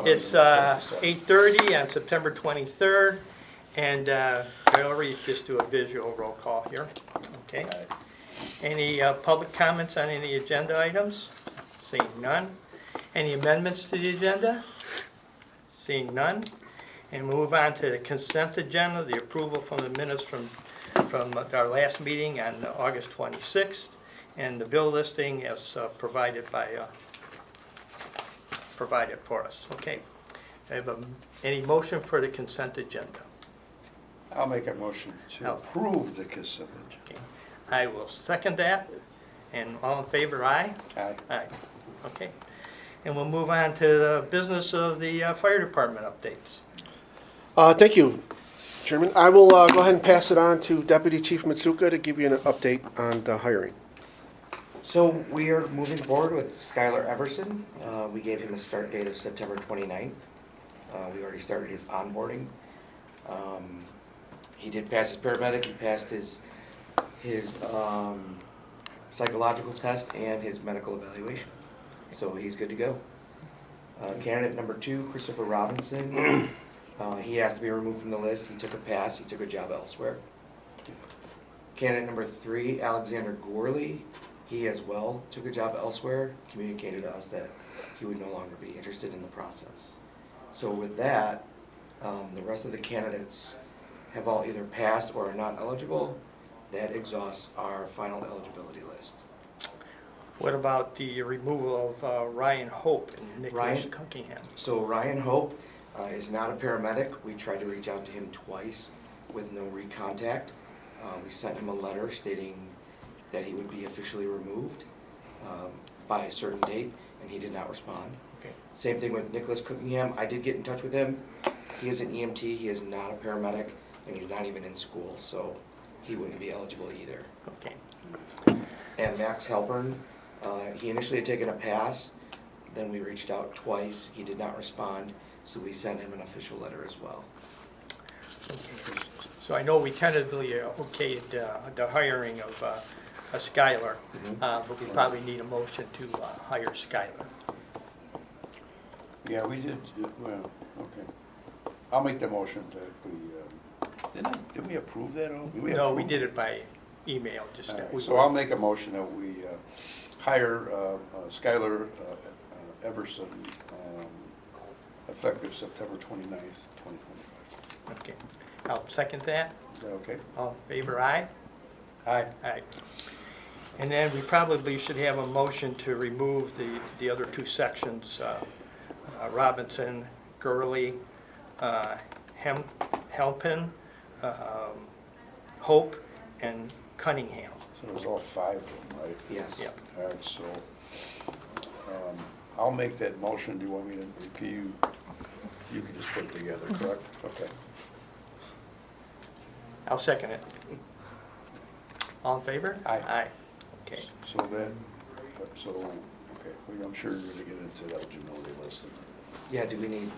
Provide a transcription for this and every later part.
It's 8:30 on September 23rd, and Valerie, just do a visual roll call here, okay? Any public comments on any agenda items? Seeing none. Any amendments to the agenda? Seeing none. And we'll move on to the consent agenda, the approval from the minutes from our last meeting on August 26th, and the bill listing as provided for us. Okay. I have any motion for the consent agenda? I'll make a motion to approve the consent agenda. Okay. I will second that. And all in favor, aye? Aye. Aye. Okay. And we'll move on to the business of the fire department updates. Thank you, Chairman. I will go ahead and pass it on to Deputy Chief Mitsuka to give you an update on the hiring. So we are moving forward with Skylar Everson. We gave him a start date of September 29th. We already started his onboarding. He did pass his paramedic, he passed his psychological test and his medical evaluation. So he's good to go. Candidate number 2, Christopher Robinson. He has to be removed from the list. He took a pass, he took a job elsewhere. Candidate number 3, Alexander Gorley. He as well took a job elsewhere, communicated to us that he would no longer be interested in the process. So with that, the rest of the candidates have all either passed or are not eligible. That exhausts our final eligibility list. What about the removal of Ryan Hope and Nicholas Cunningham? So Ryan Hope is not a paramedic. We tried to reach out to him twice with no recontact. We sent him a letter stating that he would be officially removed by a certain date, and he did not respond. Okay. Same thing with Nicholas Cunningham. I did get in touch with him. He is an EMT, he is not a paramedic, and he's not even in school, so he wouldn't be eligible either. Okay. And Max Halpern, he initially had taken a pass, then we reached out twice, he did not respond, so we sent him an official letter as well. So I know we tentatively okayed the hiring of Skylar, but we probably need a motion to hire Skylar. Yeah, we did, well, okay. I'll make the motion that didn't we approve that? No, we did it by email, just that. So I'll make a motion that we hire Skylar Everson effective September 29th, 2025. Okay. I'll second that. Is that okay? All in favor, aye? Aye. Aye. And then we probably should have a motion to remove the other 2 sections, Robinson, Gurley, Halpin, Hope, and Cunningham. So it was all 5 of them, right? Yes. Yeah. All right, so I'll make that motion. Do you want me to, you can just put it together, correct? Okay. I'll second it. All in favor? Aye. Aye. Okay. So then, okay, well, I'm sure you're gonna get into the eligibility list. Yeah, do we need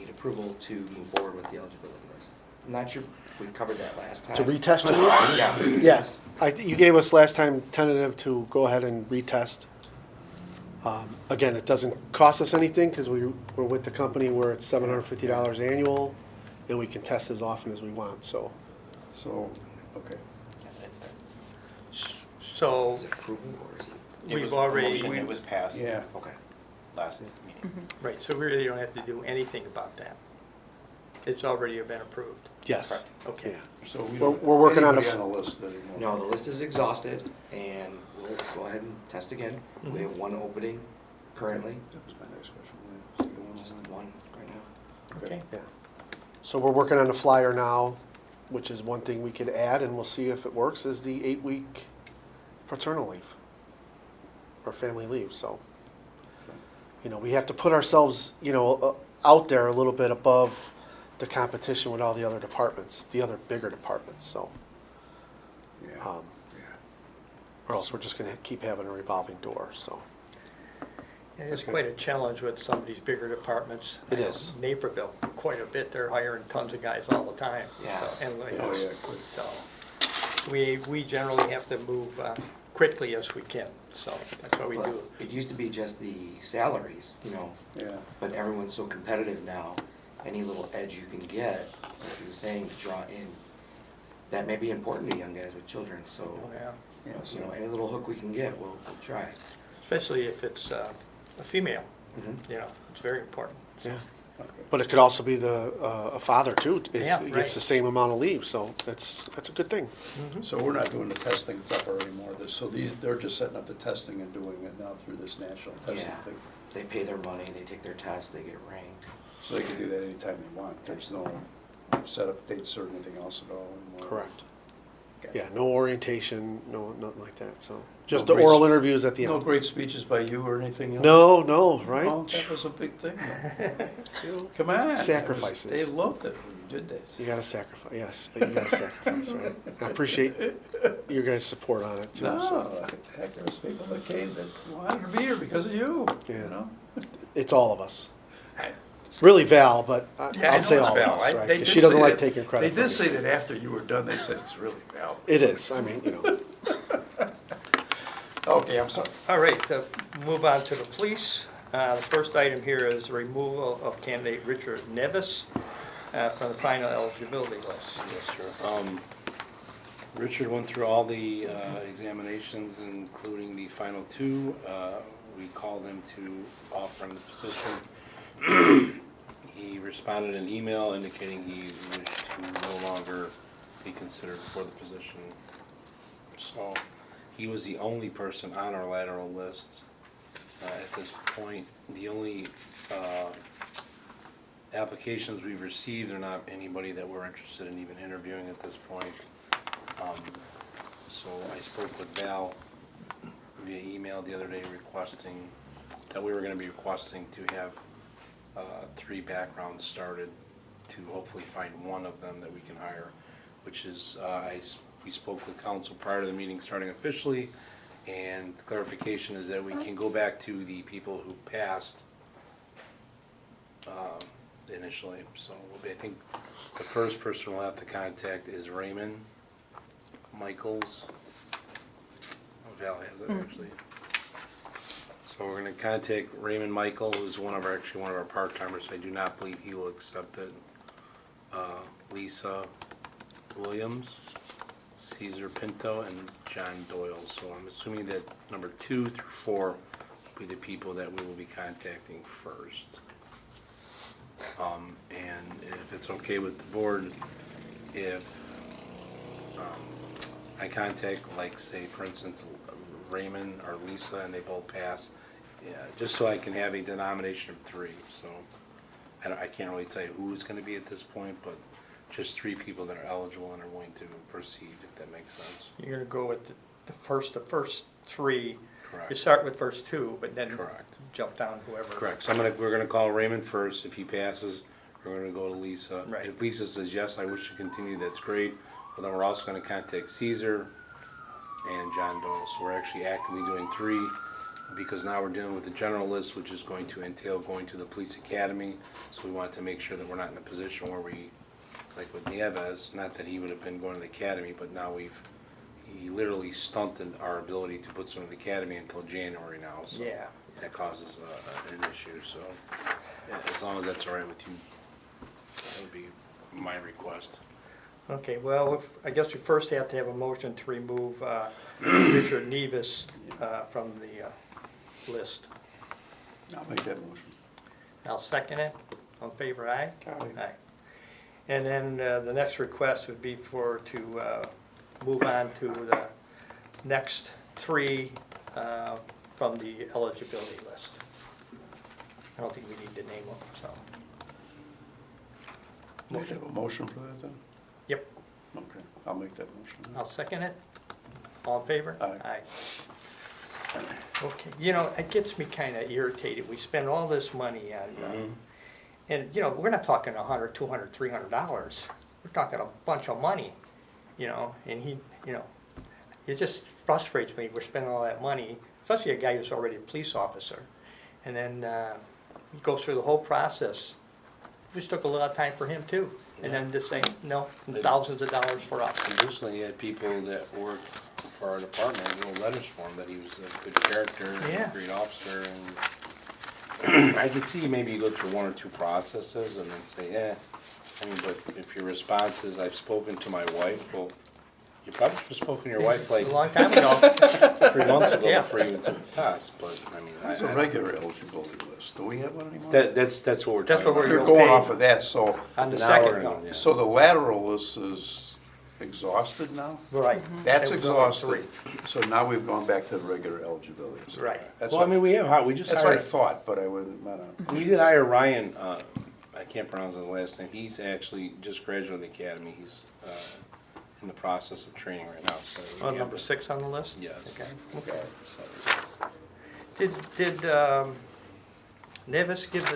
approval to move forward with the eligibility list? I'm not sure if we covered that last time. To retest you? Yeah. for the Yeah, retest. you gave us last time tentative to go ahead and retest. Again, it doesn't cost us anything because we're with the company where it's $750 annual, and we can test as often as we want, so. So, okay. So Is it approval or is it? we've was a already, motion, it was passed Yeah. Okay. last meeting. right, so we really don't have to do anything about that. It's already been approved. Yes. Correct. Okay. Yeah. So we We're- don't, we're working on anybody the- on the list anymore? No, the list is exhausted, and we'll go ahead and test again. We have 1 opening currently, That was my next question. Yeah. just 1 right now. Okay. Yeah. So we're working on the flyer now, which is one thing we could add, and we'll see if it works, is the 8-week paternal leave or family leave. So, we have to put ourselves, out there a little bit above the competition with all the other departments, the other bigger departments. So, Yeah. or else we're just going to keep having a revolving door. So, And it's quite a challenge with some of these bigger departments. It is. Naperville, quite a bit. They're hiring tons of guys all the time. Yeah. So, and Oh, yeah, good. so we generally have to move quickly as we can, so that's what we Well, do. it used to be just the salaries, Yeah. but everyone's so competitive now, any little edge you can get, like you were saying, to draw in, that may be important to young guys with children, so, Oh, yeah. Yes. any little hook we can get, we'll try. Especially if it's a female, Mhm. it's very important. Yeah. Okay. But it could also be a father too, Yeah, gets right. the same amount of leave, so that's a good thing. So we're not doing the testing stuff anymore, so they're just setting up the testing and doing it now through this national testing Yeah. thing. They pay their money, they take their tests, they get ranked. So they can do that anytime they want, there's no set up dates or anything else at all anymore. Correct. Okay. Yeah, no orientation, nothing like that, so. Just No the great oral s- interviews at the No end. great speeches by you or anything else? No, right? Oh, that was a big thing, though. You know, Come on. that was- Sacrifices. They loved it when you did that. You gotta sacrifice, yes, you gotta sacrifice, right? I appreciate your guys' support on it too, so. No, heck, there was people that came that wanted to be here because of you, you Yeah. know? It's all of us. I- Really Val, but Yeah, I I'll know say it's all Val. of us, They right? did 'Cause she doesn't say like that- taking credit. They did for say it. that after you were done, they said it's really Val. It is, I mean, Okay, I'm sorry. All right, move on to the police. The first item here is removal of candidate Richard Nevis from the final eligibility list. Yes, sir. Richard went through all the examinations, including the final two. We called him to offer him the position. He responded in an email indicating he wished to no longer be considered for the position. So he was the only person on our lateral list at this point. The only applications we've received are not anybody that we're interested in even interviewing at this point. So I spoke with Val via email the other day requesting that we were gonna be requesting to have 3 backgrounds started to hopefully find one of them that we can hire, which is, we spoke with council prior to the meeting starting officially, and the clarification is that we can go back to the people who passed initially. So I think the first person we'll have to contact is Raymond Michaels. Val has it actually. So we're gonna contact Raymond Michael, who's one of our part-timers. I do not believe he will accept it. Lisa Williams, Caesar Pinto, and John Doyle. So I'm assuming that number 2 through 4 will be the people that we will be contacting first. And if it's okay with the board, if I contact, like, say, for instance, Raymond or Lisa, and they both pass, just so I can have a denomination of 3. So I can't really tell you who's going to be at this point, but just 3 people that are eligible and are willing to proceed, if that makes sense. You're gonna go with the first 3. Correct. You start with first 2, but then Correct. jump down whoever. Correct. So we're gonna call Raymond first. If he passes, we're gonna go to Lisa. Right. If Lisa says, yes, I wish to continue, that's great. But then we're also gonna contact Caesar and John Doyle. So we're actually actively doing 3, because now we're dealing with the general list, which is going to entail going to the police academy. So we want to make sure that we're not in a position where we, like with Nieves, not that he would have been going to the academy, but now he literally stunted our ability to put someone in the academy until January now. So Yeah. that causes an issue. So as long as that's all right with you, that would be my request. Okay, well, I guess we first have to have a motion to remove Richard Nevis from the list. I'll make that motion. I'll second it. On favor, aye? Aye. And then the next request would be to move on to the next 3 from the eligibility list. I don't think we need to name them, so. Do you have a motion for that then? Yep, Okay, I'll make that motion. I'll second it. All in favor? Aye. Okay, it gets me kind of irritated. We spend all this money on, and, we're not talking $100, $200, $300. We're talking a bunch of money, and it just frustrates me. We're spending all that money, especially a guy who's already a police officer. And then he goes through the whole process. This took a lot of time for him too. And then just saying, no, and thousands of dollars for us. Additionally, you had people that worked for our department, I wrote letters for him that he was a good character, and Yeah. a great officer, and I could see maybe you go through one or two processes and then say, I mean, but if your response is, I've spoken to my wife, well, you probably should have spoken to your wife like A long time ago. 3 months ago Yeah. before you even took the test, but, I mean, There's a regular eligibility list. Do we have one anymore? that's what we're That's talking what we're about. You're okay. going off of that, so, On the Now second we're one. gonna- yeah. so the lateral list is exhausted now? Right. That's It was only exhausted. So now we've gone back to the regular eligibility. list. Right. That's Well, I what, mean, we have, we just that's what I hired, thought, but I wouldn't, we did hire Ryan, I can't pronounce his last name, he's actually just graduated the academy, he's, in the process of training right now, so. we Oh, have- number 6 on the list? Yes. Okay. Okay. So- Did Nevis give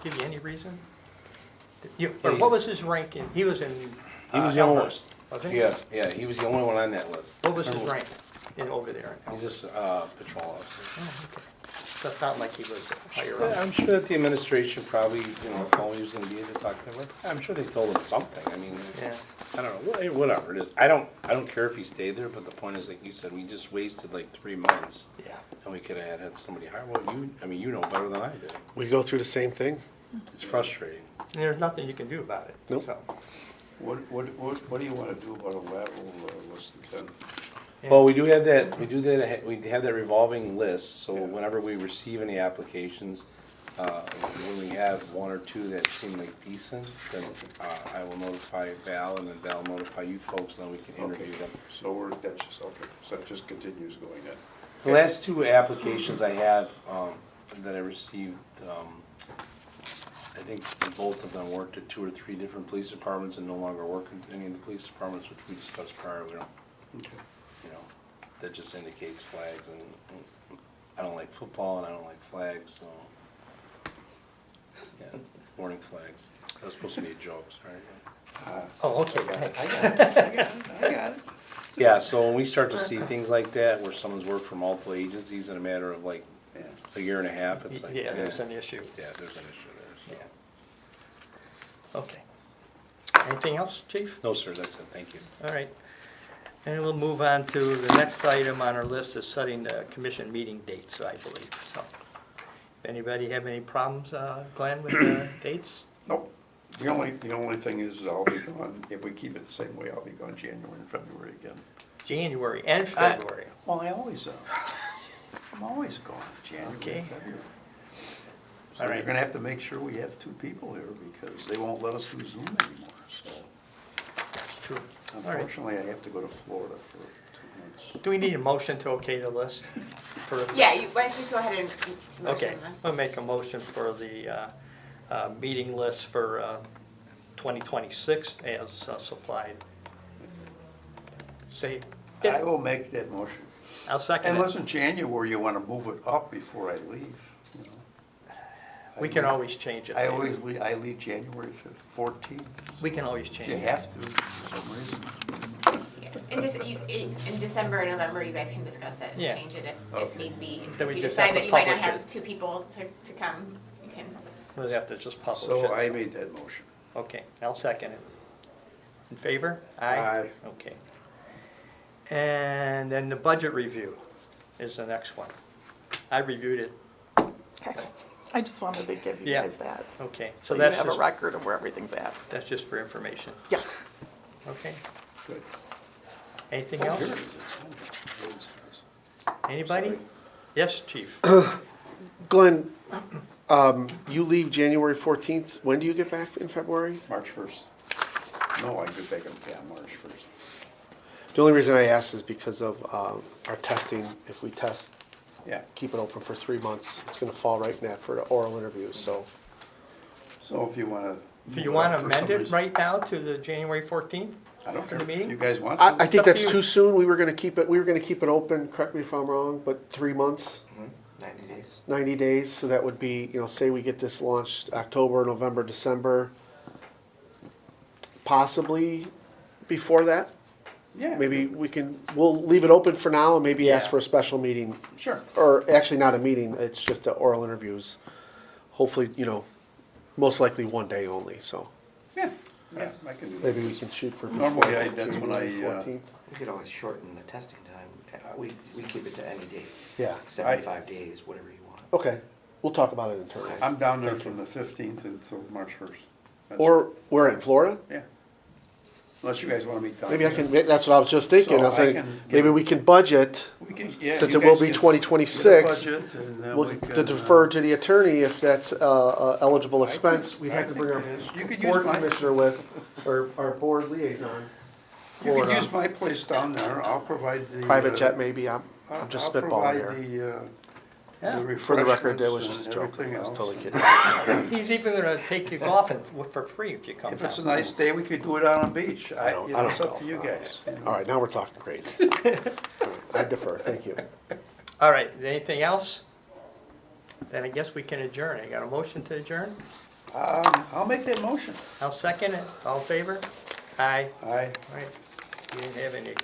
you any reason? Or what was his ranking? He was in He was the only one. Elmhurst, wasn't he? Yeah, he was the only one on that list. What was his rank over there? He's just, patrol officer. Oh, okay. So it's not like he was higher Yeah, up. I'm sure that the administration probably, told he was gonna be able to talk to him. I'm sure they told him something, I mean, Yeah. I don't know, whatever it is. I don't care if he stayed there, but the point is, like you said, we just wasted like 3 months. Yeah. And we could have had somebody hire, well, you know better than I do. We go through the same thing. It's frustrating. And there's nothing you can do about it. Nope. So, what do you want to do about a lateral list again? yeah. Well, we have that revolving list, so whenever we receive any applications, when we have one or two that seem like decent, then I will notify Val, and then Val will notify you folks, and then we can Okay, interview them. so that's just, okay, so that just continues going in. The last 2 applications I have, that I received, I think both of them worked at 2 or 3 different police departments and no longer work in any of the police departments, which we discussed prior. We don't, Okay. that just indicates flags, and I don't like football and I don't like flags, so. Yeah, warning flags. That was supposed to be a joke, sorry. Oh, okay, thanks. I got it. Yeah, so when we start to see things like that, where someone's worked for multiple agencies in a matter of like Yeah. a year and a half, it's like. Yeah, there's an issue. Yeah, there's an issue there, so. Yeah. Okay. Anything else, chief? No, sir, that's it, thank you. All right. And we'll move on to the next item on our list is setting the commission meeting dates, I believe. So, anybody have any problems, Glenn, with the dates? Nope. The only thing is I'll be gone, if we keep it the same way, I'll be gone January and February again. January and February. Well, I'm always gone, January Okay. and February. So All you're right. gonna have to make sure we have 2 people here because they won't let us do Zoom anymore, so. That's true. All right. Unfortunately, I have to go to Florida for 2 months. Do we need a motion to okay the list? Yeah, why don't you go ahead and Okay, motion then? I'll make a motion for the meeting list for 2026 as supplied. Say, I will make that motion. I'll second Unless it. in January you wanna move it up before I leave, you know. We can always change it. I always leave, I leave January 14th. We can always change You it. have to, for some reason. Yeah. In December and November, you guys can discuss it and Yeah. change it if Okay. need be. Then we If you just have decide to that you might not publish have it. 2 people to come, you can. We'll have to just publish it. So I made that motion. Okay, I'll second it. In favor? Aye. Okay. And then the budget review is the next one. I reviewed it, Okay, I just wanted to give you Yeah. guys that, okay, so so you that's have a just, record of where everything's at. that's just for information. Yes. Okay, Good. anything Oh, else? here it is. Here it is. Anybody? Sorry. Yes, chief? Glenn, you leave January 14th. When do you get back in February? March 1st. No, I get back on, March 1st. The only reason I ask is because of our testing. If we test, Yeah, keep it open for 3 months, it's going to fall right in that for the oral interviews. So so if you wanna. Do you want to amend it right now to the January 14th? I don't for care. the meeting? You guys want to? I up think to that's you. too soon. We were going to keep it open. Correct me if I'm wrong, but 3 months, 90 days. 90 days. So that would be, say we get this launched October, November, December, possibly before that. Yeah. Maybe we'll leave it open for now and maybe ask Yeah. for a special meeting. Sure. Or actually not a meeting, it's just the oral interviews. Hopefully, most likely one day only, so. Yeah. Yeah, I can do that. Maybe we can shoot for Normally, before that's when I, January 14th. We could always shorten the testing time. We keep it to any date, Yeah, 75 days, whatever you want. okay. We'll talk about it internally. I'm down there Thank from the 15th until March 1st. That's- Or, we're in Florida? Yeah. Unless you guys want to meet down Maybe I there. can, that's what I was just thinking. So I was I saying, can maybe give- we can budget, We can- yeah, since you it will guys be get- 2026, get a budget, and then we'll we to can, defer to the attorney if that's eligible expense. We'd have to bring our You could use board my, commissioner with, or our board liaison. you could Florida. use my place down there. I'll provide the. Private jet maybe, I'm just I'll spitballing provide here. Yeah. the For the record, that was refreshments just a and joke. everything I was else. totally kidding. He's even gonna take you golfing for free if you come If it's a down. nice day, we could do it out on the beach. I don't, you I know, don't it's up golf, to you no. guys. you know. All right, now we're talking crazy. All right, I defer, thank you. All right, anything else? Then I guess we can adjourn. I got a motion to adjourn? I'll make that motion. I'll second it. All in favor? Aye. Aye. All right. You didn't have any